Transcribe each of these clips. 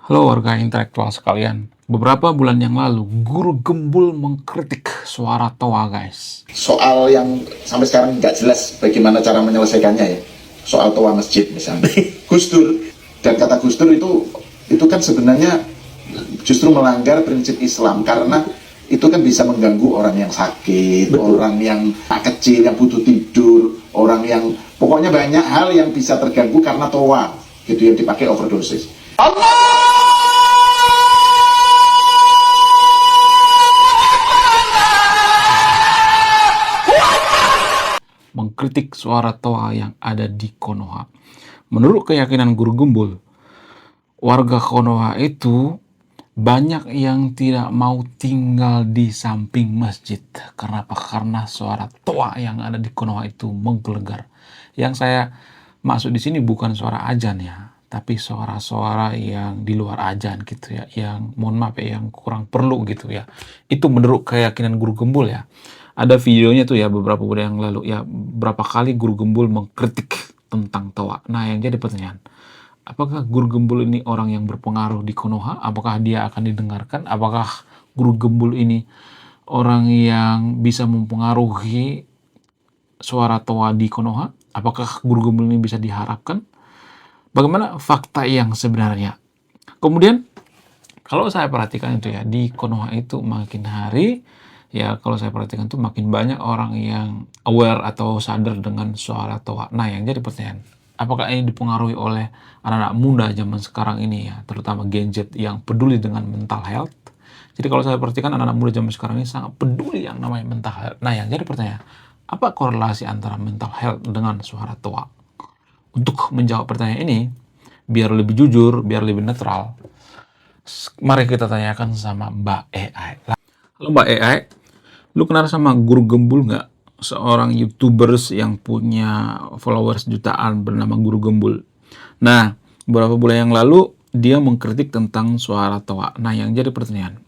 Halo warga intelektual sekalian, beberapa bulan yang lalu guru gembul mengkritik suara toa guys. Soal yang sampai sekarang nggak jelas bagaimana cara menyelesaikannya ya, soal toa masjid misalnya. Gus Dur, dan kata Gus Dur itu kan sebenarnya justru melanggar prinsip Islam, karena itu kan bisa mengganggu orang yang sakit, betul, orang yang kecil yang butuh tidur, orang yang pokoknya banyak hal yang bisa terganggu karena toa gitu yang dipakai overdosis. Mengkritik suara toa yang ada di Konoha. Menurut keyakinan guru gembul, warga Konoha itu banyak yang tidak mau tinggal di samping masjid. Kenapa? Karena suara toa yang ada di Konoha itu menggelegar. Yang saya maksud di sini bukan suara azan ya, tapi suara-suara yang di luar azan gitu ya, yang mohon maaf ya, yang kurang perlu gitu ya. Itu menurut keyakinan guru gembul ya. Ada videonya tuh ya beberapa bulan yang lalu ya, berapa kali guru gembul mengkritik tentang toa. Nah, yang jadi pertanyaan, apakah guru gembul ini orang yang berpengaruh di Konoha? Apakah dia akan didengarkan? Apakah guru gembul ini orang yang bisa mempengaruhi suara toa di Konoha? Apakah guru gembul ini bisa diharapkan? Bagaimana fakta yang sebenarnya? Kemudian, kalau saya perhatikan itu ya, di Konoha itu makin hari, ya kalau saya perhatikan tuh makin banyak orang yang aware atau sadar dengan suara toa. Nah, yang jadi pertanyaan, apakah ini dipengaruhi oleh anak-anak muda zaman sekarang ini ya, terutama Gen Z yang peduli dengan mental health? Jadi kalau saya perhatikan anak-anak muda zaman sekarang ini sangat peduli yang namanya mental health. Nah, yang jadi pertanyaan, apa korelasi antara mental health dengan suara toa? Untuk menjawab pertanyaan ini, biar lebih jujur, biar lebih netral, mari kita tanyakan sama Mbak AI. Halo Mbak AI, lu kenal sama guru gembul nggak? Seorang YouTubers yang punya followers jutaan bernama Guru Gembul. Nah, beberapa bulan yang lalu dia mengkritik tentang suara toa. Nah, yang jadi pertanyaan,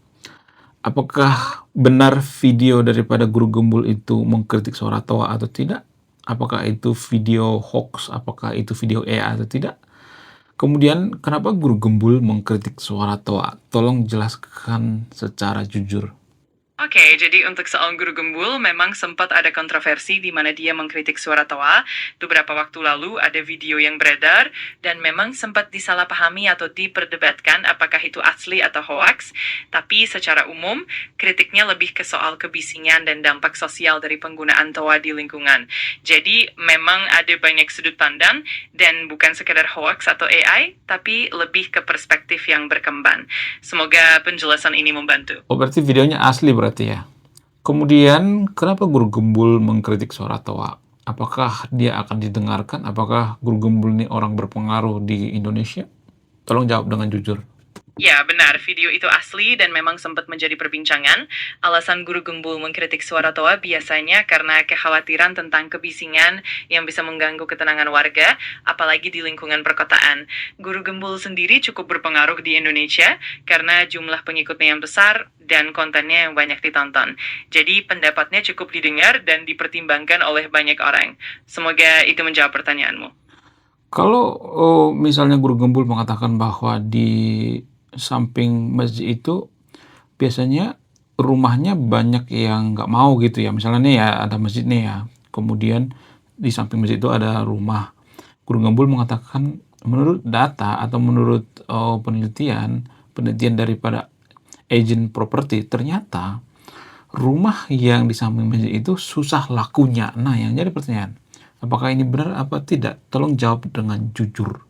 apakah benar video daripada Guru Gembul itu mengkritik suara toa atau tidak? Apakah itu video hoax? Apakah itu video AI atau tidak? Kemudian, kenapa Guru Gembul mengkritik suara toa? Tolong jelaskan secara jujur. Oke, jadi untuk soal Guru Gembul, memang sempat ada kontroversi di mana dia mengkritik suara toa. Beberapa waktu lalu ada video yang beredar, dan memang sempat disalahpahami atau diperdebatkan apakah itu asli atau hoax. Tapi secara umum, kritiknya lebih ke soal kebisingan dan dampak sosial dari penggunaan toa di lingkungan. Jadi memang ada banyak sudut pandang, dan bukan sekedar hoax atau AI, tapi lebih ke perspektif yang berkembang. Semoga penjelasan ini membantu. Oh, berarti videonya asli berarti ya. Kemudian, kenapa Guru Gembul mengkritik suara toa? Apakah dia akan didengarkan? Apakah Guru Gembul ini orang berpengaruh di Indonesia? Tolong jawab dengan jujur. Ya, benar. Video itu asli dan memang sempat menjadi perbincangan. Alasan Guru Gembul mengkritik suara toa biasanya karena kekhawatiran tentang kebisingan yang bisa mengganggu ketenangan warga, apalagi di lingkungan perkotaan. Guru Gembul sendiri cukup berpengaruh di Indonesia karena jumlah pengikutnya yang besar dan kontennya yang banyak ditonton. Jadi pendapatnya cukup didengar dan dipertimbangkan oleh banyak orang. Semoga itu menjawab pertanyaanmu. Kalau misalnya Guru Gembul mengatakan bahwa di samping masjid itu biasanya rumahnya banyak yang nggak mau gitu ya. Misalnya nih ya, ada masjid nih ya, kemudian di samping masjid itu ada rumah. Guru Gembul mengatakan menurut data atau menurut penelitian daripada agent properti, ternyata rumah yang di samping masjid itu susah lakunya. Nah, yang jadi pertanyaan, apakah ini benar apa tidak? Tolong jawab dengan jujur.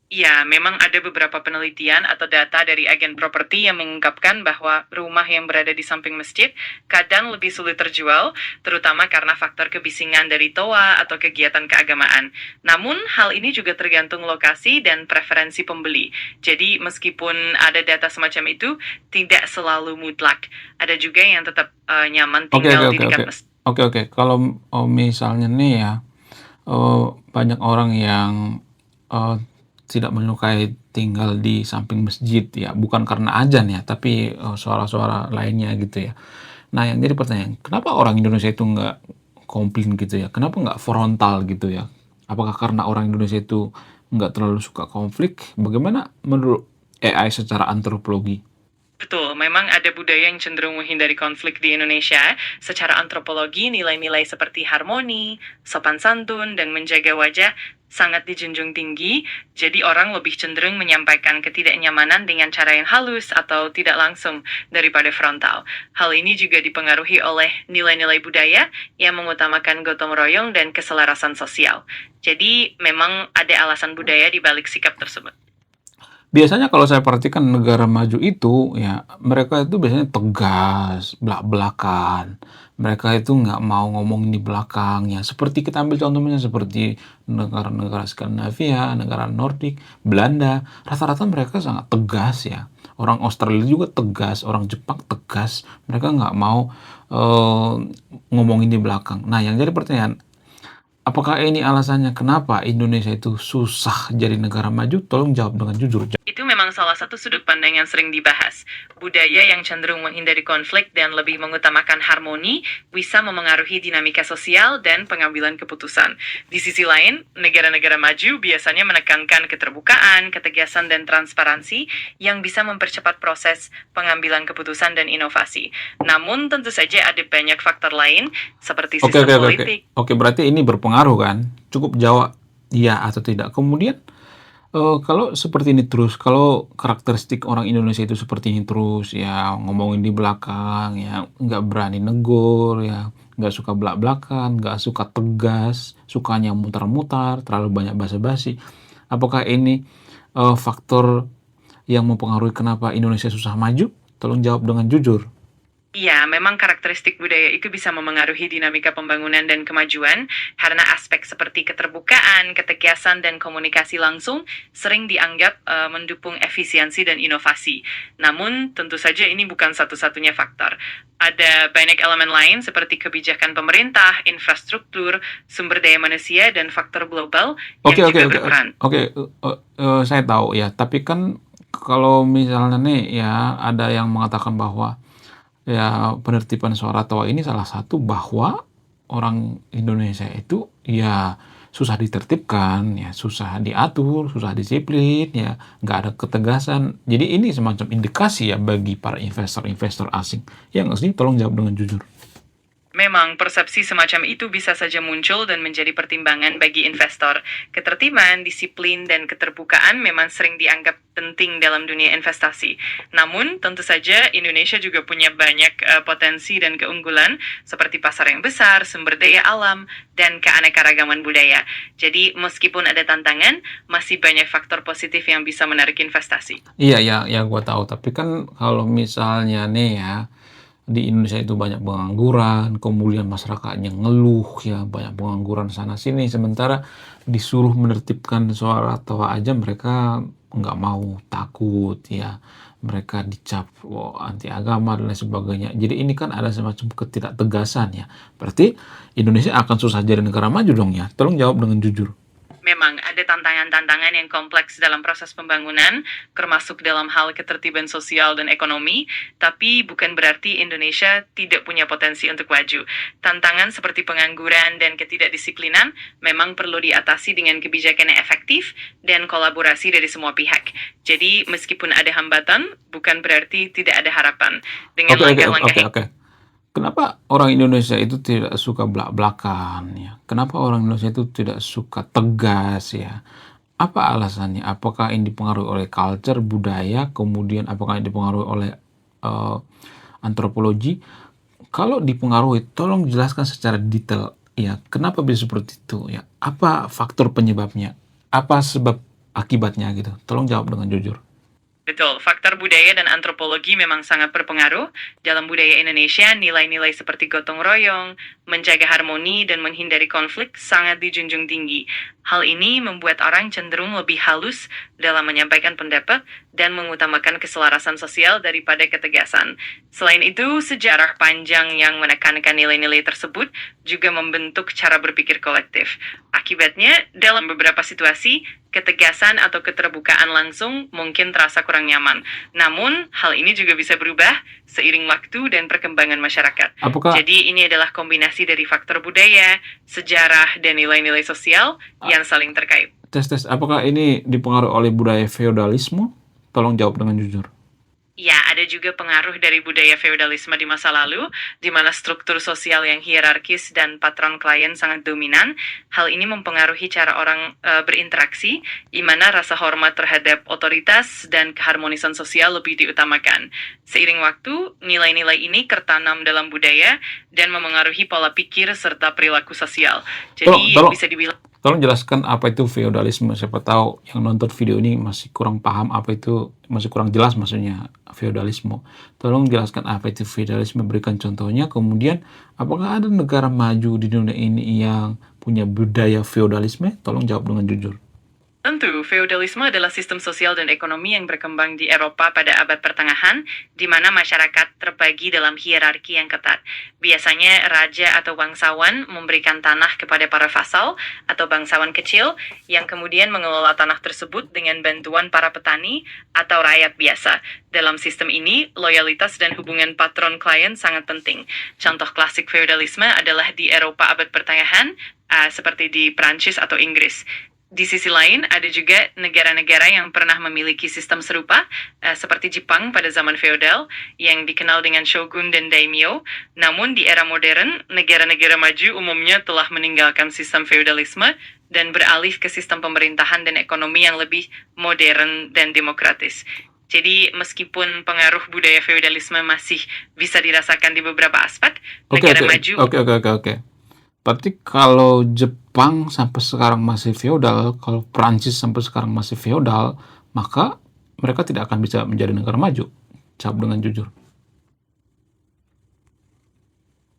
Ya, memang ada beberapa penelitian atau data dari agen properti yang mengungkapkan bahwa rumah yang berada di samping masjid kadang lebih sulit terjual, terutama karena faktor kebisingan dari toa atau kegiatan keagamaan. Namun, hal ini juga tergantung lokasi dan preferensi pembeli. Jadi, meskipun ada data semacam itu, tidak selalu mutlak. Ada juga yang tetap nyaman tinggal di dekat masjid. Oke. Kalau misalnya nih ya, banyak orang yang tidak menyukai tinggal di samping masjid ya, bukan karena azan ya, tapi suara-suara lainnya gitu ya. Nah, yang jadi pertanyaan, kenapa orang Indonesia itu nggak komplain gitu ya? Kenapa nggak frontal gitu ya? Apakah karena orang Indonesia itu nggak terlalu suka konflik. Bagaimana menurut AI secara antropologi? Betul, memang ada budaya yang cenderung menghindari konflik di Indonesia. Secara antropologi, nilai-nilai seperti harmoni, sopan santun, dan menjaga wajah sangat dijunjung tinggi. Jadi orang lebih cenderung menyampaikan ketidaknyamanan dengan cara yang halus atau tidak langsung daripada frontal. Hal ini juga dipengaruhi oleh nilai-nilai budaya yang mengutamakan gotong royong dan keselarasan sosial. Jadi memang ada alasan budaya di balik sikap tersebut. Biasanya kalau saya perhatikan negara maju itu, ya mereka itu biasanya tegas, belak-belakan. Mereka itu nggak mau ngomongin di belakang, ya. Seperti kita ambil contohnya seperti negara-negara Skandinavia, negara Nordik, Belanda. Rata-rata mereka sangat tegas, ya. Orang Australia juga tegas, orang Jepang tegas. Mereka nggak mau ngomongin di belakang. Nah, yang jadi pertanyaan, apakah ini alasannya kenapa Indonesia itu susah jadi negara maju? Tolong jawab dengan jujur. Itu memang salah satu sudut pandang yang sering dibahas. Budaya yang cenderung menghindari konflik dan lebih mengutamakan harmoni bisa memengaruhi dinamika sosial dan pengambilan keputusan. Di sisi lain, negara-negara maju biasanya menekankan keterbukaan, ketegasan, dan transparansi yang bisa mempercepat proses pengambilan keputusan dan inovasi. Namun, tentu saja ada banyak faktor lain, seperti Oke, sistem oke, oke, oke. politik. Oke, berarti ini berpengaruh kan? Cukup jawab iya atau tidak. Kemudian, kalau seperti ini terus, kalau karakteristik orang Indonesia itu seperti ini terus, ya ngomongin di belakang, ya nggak berani negur, ya nggak suka belak-belakan, nggak suka tegas, sukanya mutar-mutar, terlalu banyak basa-basi. Apakah ini faktor yang mempengaruhi kenapa Indonesia susah maju? Tolong jawab dengan jujur. Iya, memang karakteristik budaya itu bisa memengaruhi dinamika pembangunan dan kemajuan karena aspek seperti keterbukaan, ketegasan, dan komunikasi langsung sering dianggap mendukung efisiensi dan inovasi. Namun, tentu saja ini bukan satu-satunya faktor. Ada banyak elemen lain seperti kebijakan pemerintah, infrastruktur, sumber daya manusia, dan faktor global Oke, yang oke, juga oke, berperan. oke. Saya tahu ya, tapi kan kalau misalnya nih ya ada yang mengatakan bahwa ya penertiban suara Toa ini salah satu bahwa orang Indonesia itu ya susah ditertibkan, ya susah diatur, susah disiplin, ya nggak ada ketegasan. Jadi ini semacam indikasi ya bagi para investor-investor asing. Ya nggak sih? Tolong jawab dengan jujur. Memang, persepsi semacam itu bisa saja muncul dan menjadi pertimbangan bagi investor. Ketertiban, disiplin, dan keterbukaan memang sering dianggap penting dalam dunia investasi. Namun, tentu saja Indonesia juga punya banyak potensi dan keunggulan, seperti pasar yang besar, sumber daya alam, dan keanekaragaman budaya. Jadi, meskipun ada tantangan, masih banyak faktor positif yang bisa menarik investasi. Iya, ya, ya, gua tahu. Tapi kan kalau misalnya nih ya, di Indonesia itu banyak pengangguran, kemudian masyarakatnya ngeluh, ya banyak pengangguran sana sini, sementara disuruh menertibkan suara Toa aja mereka nggak mau, takut, ya mereka dicap anti agama dan lain sebagainya. Jadi ini kan ada semacam ketidaktegasan ya. Berarti Indonesia akan susah jadi negara maju dong ya. Tolong jawab dengan jujur. Memang ada tantangan-tantangan yang kompleks dalam proses pembangunan, termasuk dalam hal ketertiban sosial dan ekonomi, tapi bukan berarti Indonesia tidak punya potensi untuk maju. Tantangan seperti pengangguran dan ketidakdisiplinan memang perlu diatasi dengan kebijakan yang efektif dan kolaborasi dari semua pihak. Jadi, meskipun ada hambatan, bukan berarti tidak ada harapan. Dengan langkah-langkah Oke. Kenapa orang Indonesia itu tidak suka belak-belakan ya? Kenapa orang Indonesia itu tidak suka tegas ya? Apa alasannya? Apakah ini dipengaruhi oleh culture, budaya, kemudian apakah ini dipengaruhi oleh eh, antropologi? Kalau dipengaruhi, tolong jelaskan secara detail ya. Kenapa bisa seperti itu ya? Apa faktor penyebabnya? Apa sebab akibatnya gitu? Tolong jawab dengan jujur. Betul, faktor budaya dan antropologi memang sangat berpengaruh. Dalam budaya Indonesia, nilai-nilai seperti gotong royong, menjaga harmoni, dan menghindari konflik sangat dijunjung tinggi. Hal ini membuat orang cenderung lebih halus dalam menyampaikan pendapat dan mengutamakan keselarasan sosial daripada ketegasan. Selain itu, sejarah panjang yang menekankan nilai-nilai tersebut juga membentuk cara berpikir kolektif. Akibatnya, dalam beberapa situasi, ketegasan atau keterbukaan langsung mungkin terasa kurang nyaman. Namun, hal ini juga bisa berubah seiring waktu dan perkembangan masyarakat. Apakah Jadi, ini adalah kombinasi dari faktor budaya, sejarah, dan nilai-nilai sosial yang saling terkait. Apakah ini dipengaruhi oleh budaya feodalisme? Tolong jawab dengan jujur. Ya, ada juga pengaruh dari budaya feodalisme di masa lalu, di mana struktur sosial yang hierarkis dan patron klien sangat dominan. Hal ini mempengaruhi cara orang berinteraksi, di mana rasa hormat terhadap otoritas dan keharmonisan sosial lebih diutamakan. Seiring waktu, nilai-nilai ini tertanam dalam budaya dan memengaruhi pola pikir serta perilaku sosial. Jadi bisa dibilang Tolong jelaskan apa itu feodalisme. Siapa tahu yang nonton video ini masih kurang paham apa itu, masih kurang jelas maksudnya feodalisme. Tolong jelaskan apa itu feodalisme, berikan contohnya. Kemudian, apakah ada negara maju di dunia ini yang punya budaya feodalisme? Tolong jawab dengan jujur. Tentu, feodalisme adalah sistem sosial dan ekonomi yang berkembang di Eropa pada abad pertengahan, di mana masyarakat terbagi dalam hierarki yang ketat. Biasanya, raja atau bangsawan memberikan tanah kepada para vasal atau bangsawan kecil, yang kemudian mengelola tanah tersebut dengan bantuan para petani atau rakyat biasa. Dalam sistem ini, loyalitas dan hubungan patron-klien sangat penting. Contoh klasik feodalisme adalah di Eropa abad pertengahan, seperti di Prancis atau Inggris. Di sisi lain, ada juga negara-negara yang pernah memiliki sistem serupa, seperti Jepang pada zaman feodal, yang dikenal dengan shogun dan daimyo. Namun di era modern, negara-negara maju umumnya telah meninggalkan sistem feodalisme dan beralih ke sistem pemerintahan dan ekonomi yang lebih modern dan demokratis. Jadi, meskipun pengaruh budaya feodalisme masih bisa dirasakan di beberapa aspek, negara maju... Oke. Berarti kalau Jepang sampai sekarang masih feodal, kalau Prancis sampai sekarang masih feodal, maka mereka tidak akan bisa menjadi negara maju. Jawab dengan jujur.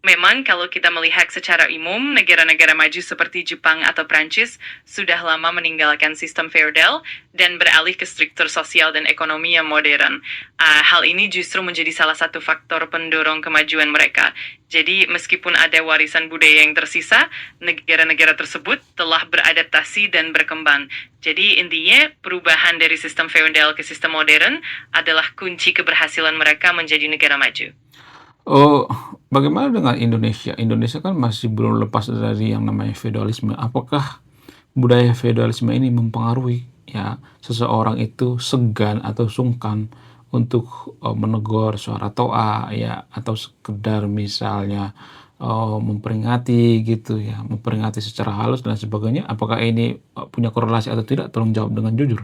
Memang kalau kita melihat secara umum, negara-negara maju seperti Jepang atau Prancis sudah lama meninggalkan sistem feodal dan beralih ke struktur sosial dan ekonomi yang modern. Hal ini justru menjadi salah satu faktor pendorong kemajuan mereka. Jadi meskipun ada warisan budaya yang tersisa, negara-negara tersebut telah beradaptasi dan berkembang. Jadi intinya perubahan dari sistem feodal ke sistem modern adalah kunci keberhasilan mereka menjadi negara maju. Bagaimana dengan Indonesia? Indonesia kan masih belum lepas dari yang namanya feodalisme. Apakah budaya feodalisme ini mempengaruhi ya seseorang itu segan atau sungkan untuk menegur suara toa ya, atau sekedar misalnya memperingati gitu ya, memperingati secara halus dan sebagainya? Apakah ini punya korelasi atau tidak? Tolong jawab dengan jujur.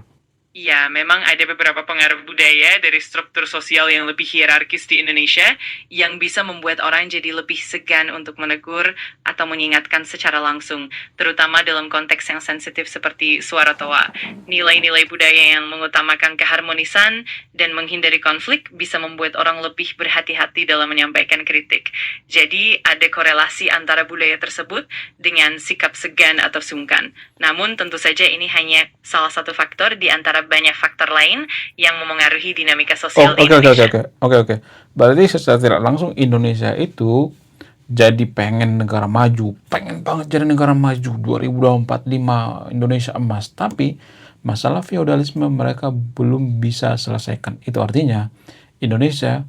Ya, memang ada beberapa pengaruh budaya dari struktur sosial yang lebih hierarkis di Indonesia yang bisa membuat orang jadi lebih segan untuk menegur atau mengingatkan secara langsung, terutama dalam konteks yang sensitif seperti suara toa. Nilai-nilai budaya yang mengutamakan keharmonisan dan menghindari konflik bisa membuat orang lebih berhati-hati dalam menyampaikan kritik. Jadi, ada korelasi antara budaya tersebut dengan sikap segan atau sungkan. Namun, tentu saja ini hanya salah satu faktor di antara banyak faktor lain yang memengaruhi dinamika sosial di Indonesia. Oke. Berarti secara tidak langsung Indonesia itu jadi pengen negara maju, pengen banget jadi negara maju 2045 Indonesia emas, tapi masalah feodalisme mereka belum bisa selesaikan. Itu artinya Indonesia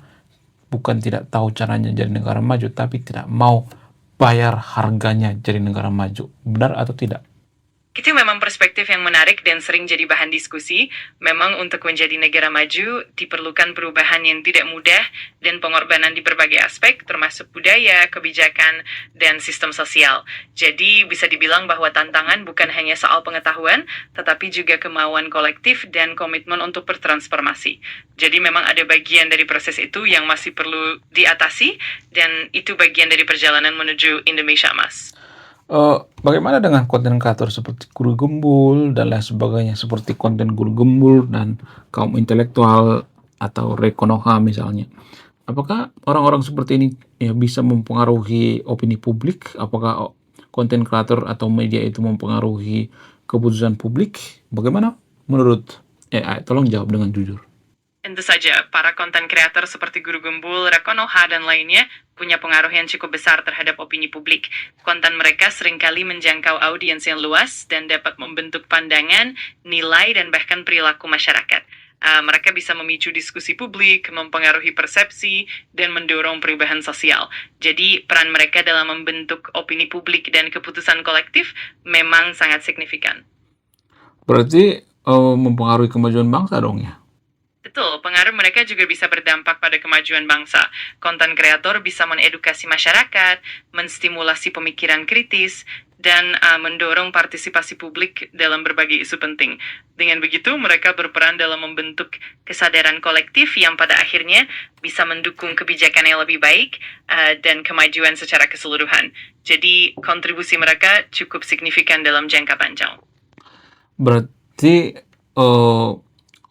bukan tidak tahu caranya jadi negara maju, tapi tidak mau bayar harganya jadi negara maju. Benar atau tidak? Itu memang perspektif yang menarik dan sering jadi bahan diskusi. Memang untuk menjadi negara maju diperlukan perubahan yang tidak mudah dan pengorbanan di berbagai aspek, termasuk budaya, kebijakan, dan sistem sosial. Jadi bisa dibilang bahwa tantangan bukan hanya soal pengetahuan, tetapi juga kemauan kolektif dan komitmen untuk bertransformasi. Jadi memang ada bagian dari proses itu yang masih perlu diatasi, dan itu bagian dari perjalanan menuju Indonesia Emas. Bagaimana dengan konten kreator seperti Guru Gembul dan lain sebagainya, seperti konten Guru Gembul dan kaum intelektual atau Rekonoha misalnya? Apakah orang-orang seperti ini ya bisa mempengaruhi opini publik? Apakah konten kreator atau media itu mempengaruhi keputusan publik? Bagaimana menurut AI? Tolong jawab dengan jujur. Tentu saja, para konten kreator seperti Guru Gembul, Rekonoha, dan lainnya punya pengaruh yang cukup besar terhadap opini publik. Konten mereka seringkali menjangkau audiens yang luas dan dapat membentuk pandangan, nilai, dan bahkan perilaku masyarakat. Mereka bisa memicu diskusi publik, mempengaruhi persepsi, dan mendorong perubahan sosial. Jadi, peran mereka dalam membentuk opini publik dan keputusan kolektif memang sangat signifikan. Berarti mempengaruhi kemajuan bangsa dong ya? Betul, pengaruh mereka juga bisa berdampak pada kemajuan bangsa. Konten kreator bisa mengedukasi masyarakat, menstimulasi pemikiran kritis, dan mendorong partisipasi publik dalam berbagai isu penting. Dengan begitu, mereka berperan dalam membentuk kesadaran kolektif yang pada akhirnya bisa mendukung kebijakan yang lebih baik dan kemajuan secara keseluruhan. Jadi, kontribusi mereka cukup signifikan dalam jangka panjang. Berarti eh,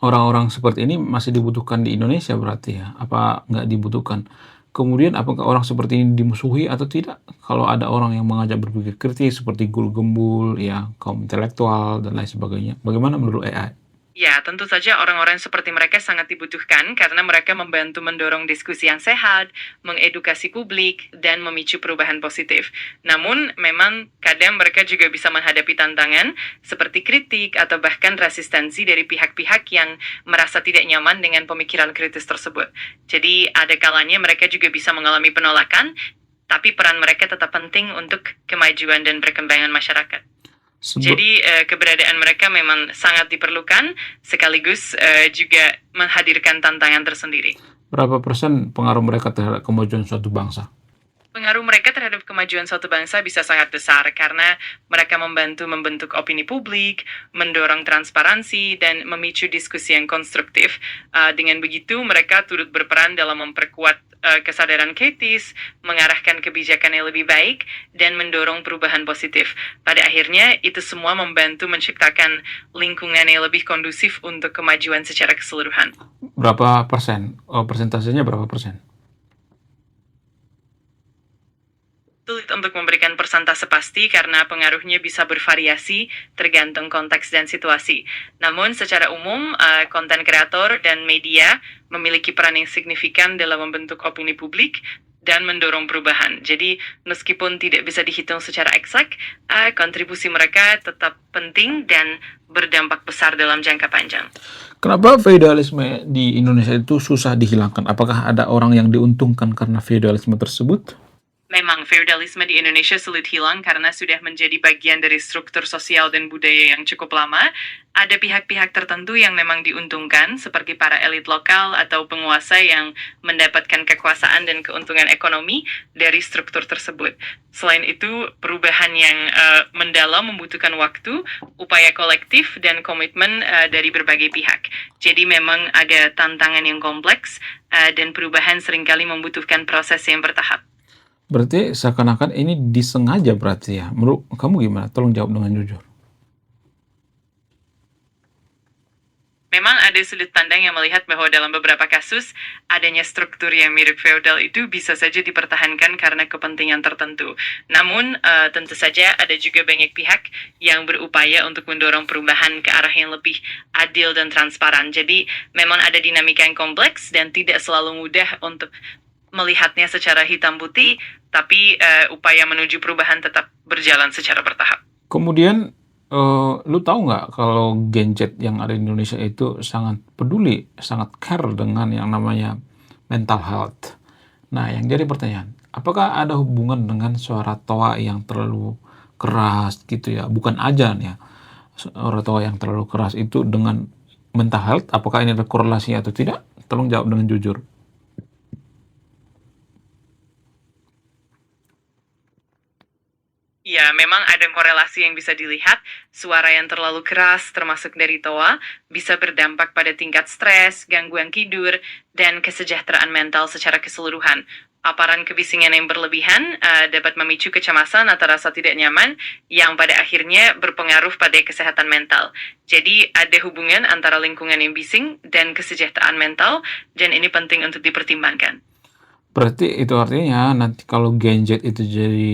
orang-orang seperti ini masih dibutuhkan di Indonesia berarti ya? Apa nggak dibutuhkan? Kemudian apakah orang seperti ini dimusuhi atau tidak? Kalau ada orang yang mengajak berpikir kritis seperti guru gembul, ya kaum intelektual dan lain sebagainya, bagaimana menurut AI? Ya, tentu saja orang-orang seperti mereka sangat dibutuhkan karena mereka membantu mendorong diskusi yang sehat, mengedukasi publik, dan memicu perubahan positif. Namun, memang kadang mereka juga bisa menghadapi tantangan seperti kritik atau bahkan resistensi dari pihak-pihak yang merasa tidak nyaman dengan pemikiran kritis tersebut. Jadi, ada kalanya mereka juga bisa mengalami penolakan, tapi peran mereka tetap penting untuk kemajuan dan perkembangan masyarakat. Sebe- Jadi keberadaan mereka memang sangat diperlukan, sekaligus juga menghadirkan tantangan tersendiri. Berapa persen pengaruh mereka terhadap kemajuan suatu bangsa? Pengaruh mereka terhadap kemajuan suatu bangsa bisa sangat besar karena mereka membantu membentuk opini publik, mendorong transparansi, dan memicu diskusi yang konstruktif. Dengan begitu, mereka turut berperan dalam memperkuat kesadaran kritis, mengarahkan kebijakan yang lebih baik, dan mendorong perubahan positif. Pada akhirnya, itu semua membantu menciptakan lingkungan yang lebih kondusif untuk kemajuan secara keseluruhan. Berapa persen? Persentasenya berapa persen? Sulit untuk memberikan persentase pasti karena pengaruhnya bisa bervariasi tergantung konteks dan situasi. Namun secara umum, konten kreator dan media memiliki peran yang signifikan dalam membentuk opini publik dan mendorong perubahan. Jadi, meskipun tidak bisa dihitung secara eksak, kontribusi mereka tetap penting dan berdampak besar dalam jangka panjang. Kenapa feudalisme di Indonesia itu susah dihilangkan? Apakah ada orang yang diuntungkan karena feudalisme tersebut? Memang feudalisme di Indonesia sulit hilang karena sudah menjadi bagian dari struktur sosial dan budaya yang cukup lama. Ada pihak-pihak tertentu yang memang diuntungkan, seperti para elit lokal atau penguasa yang mendapatkan kekuasaan dan keuntungan ekonomi dari struktur tersebut. Selain itu, perubahan yang mendalam membutuhkan waktu, upaya kolektif, dan komitmen dari berbagai pihak. Jadi memang ada tantangan yang kompleks, dan perubahan seringkali membutuhkan proses yang bertahap. Berarti seakan-akan ini disengaja berarti ya. Menurut kamu gimana? Tolong jawab dengan jujur. Memang ada sudut pandang yang melihat bahwa dalam beberapa kasus, adanya struktur yang mirip feodal itu bisa saja dipertahankan karena kepentingan tertentu. Namun, tentu saja ada juga banyak pihak yang berupaya untuk mendorong perubahan ke arah yang lebih adil dan transparan. Jadi, memang ada dinamika yang kompleks dan tidak selalu mudah untuk melihatnya secara hitam putih, tapi upaya menuju perubahan tetap berjalan secara bertahap. Kemudian, lu tahu nggak kalau Gen Z yang ada di Indonesia itu sangat peduli, sangat care dengan yang namanya mental health. Nah, yang jadi pertanyaan, apakah ada hubungan dengan suara toa yang terlalu keras gitu ya? Bukan ajan ya, suara toa yang terlalu keras itu dengan mental health, apakah ini ada korelasinya atau tidak? Tolong jawab dengan jujur. Ya, memang ada korelasi yang bisa dilihat. Suara yang terlalu keras, termasuk dari toa, bisa berdampak pada tingkat stres, gangguan tidur, dan kesejahteraan mental secara keseluruhan. Paparan kebisingan yang berlebihan dapat memicu kecemasan atau rasa tidak nyaman yang pada akhirnya berpengaruh pada kesehatan mental. Jadi ada hubungan antara lingkungan yang bising dan kesejahteraan mental, dan ini penting untuk dipertimbangkan. Berarti itu artinya nanti kalau Gen Z itu jadi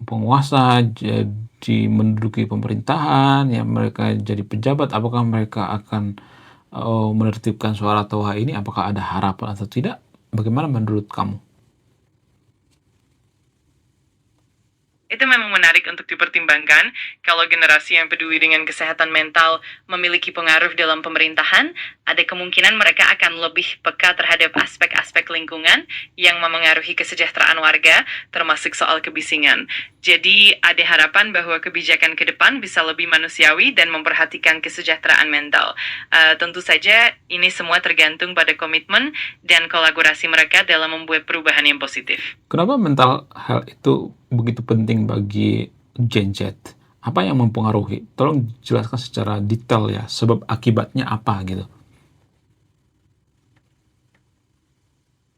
penguasa, jadi menduduki pemerintahan, ya mereka jadi pejabat, apakah mereka akan menertibkan suara toa ini? Apakah ada harapan atau tidak? Bagaimana menurut kamu? Itu memang menarik untuk dipertimbangkan. Kalau generasi yang peduli dengan kesehatan mental memiliki pengaruh dalam pemerintahan, ada kemungkinan mereka akan lebih peka terhadap aspek-aspek lingkungan yang memengaruhi kesejahteraan warga, termasuk soal kebisingan. Jadi, ada harapan bahwa kebijakan ke depan bisa lebih manusiawi dan memperhatikan kesejahteraan mental. Tentu saja, ini semua tergantung pada komitmen dan kolaborasi mereka dalam membuat perubahan yang positif. Kenapa mental health itu begitu penting bagi Gen Z? Apa yang mempengaruhi? Tolong jelaskan secara detail ya, sebab akibatnya apa gitu.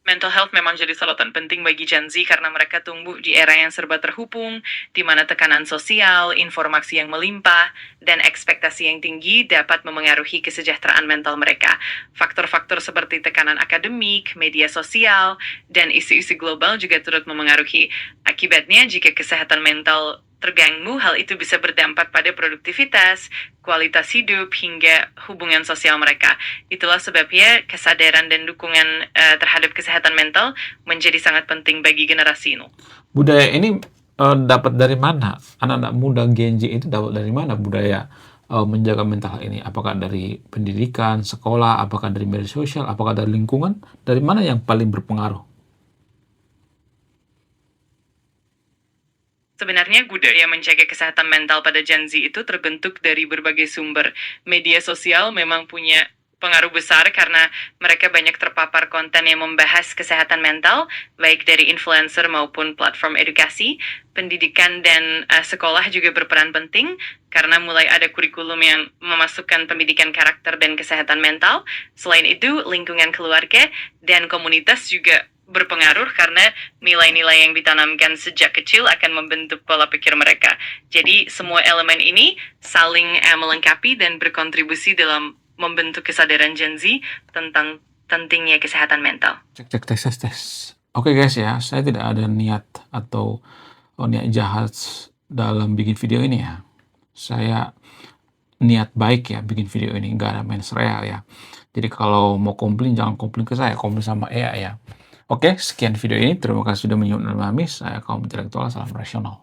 Mental health memang jadi sorotan penting bagi Gen Z karena mereka tumbuh di era yang serba terhubung, di mana tekanan sosial, informasi yang melimpah, dan ekspektasi yang tinggi dapat memengaruhi kesejahteraan mental mereka. Faktor-faktor seperti tekanan akademik, media sosial, dan isu-isu global juga turut memengaruhi. Akibatnya, jika kesehatan mental terganggu, hal itu bisa berdampak pada produktivitas, kualitas hidup, hingga hubungan sosial mereka. Itulah sebabnya kesadaran dan dukungan terhadap kesehatan mental menjadi sangat penting bagi generasi ini. Budaya ini dapat dari mana? Anak-anak muda Gen Z itu dapat dari mana budaya menjaga mental ini? Apakah dari pendidikan, sekolah, apakah dari media sosial, apakah dari lingkungan? Dari mana yang paling berpengaruh? Sebenarnya budaya menjaga kesehatan mental pada Gen Z itu terbentuk dari berbagai sumber. Media sosial memang punya pengaruh besar karena mereka banyak terpapar konten yang membahas kesehatan mental, baik dari influencer maupun platform edukasi. Pendidikan dan sekolah juga berperan penting karena mulai ada kurikulum yang memasukkan pendidikan karakter dan kesehatan mental. Selain itu, lingkungan keluarga dan komunitas juga berpengaruh karena nilai-nilai yang ditanamkan sejak kecil akan membentuk pola pikir mereka. Jadi semua elemen ini saling melengkapi dan berkontribusi dalam membentuk kesadaran Gen Z tentang pentingnya kesehatan mental. Cek tes. Oke guys ya, saya tidak ada niat atau niat jahat dalam bikin video ini ya. Saya niat baik ya bikin video ini, nggak ada mensreya ya. Jadi kalau mau komplain jangan komplain ke saya, komplain sama Ea ya. Oke, sekian video ini. Terima kasih sudah memahami. Saya kaum intelektual, salam rasional.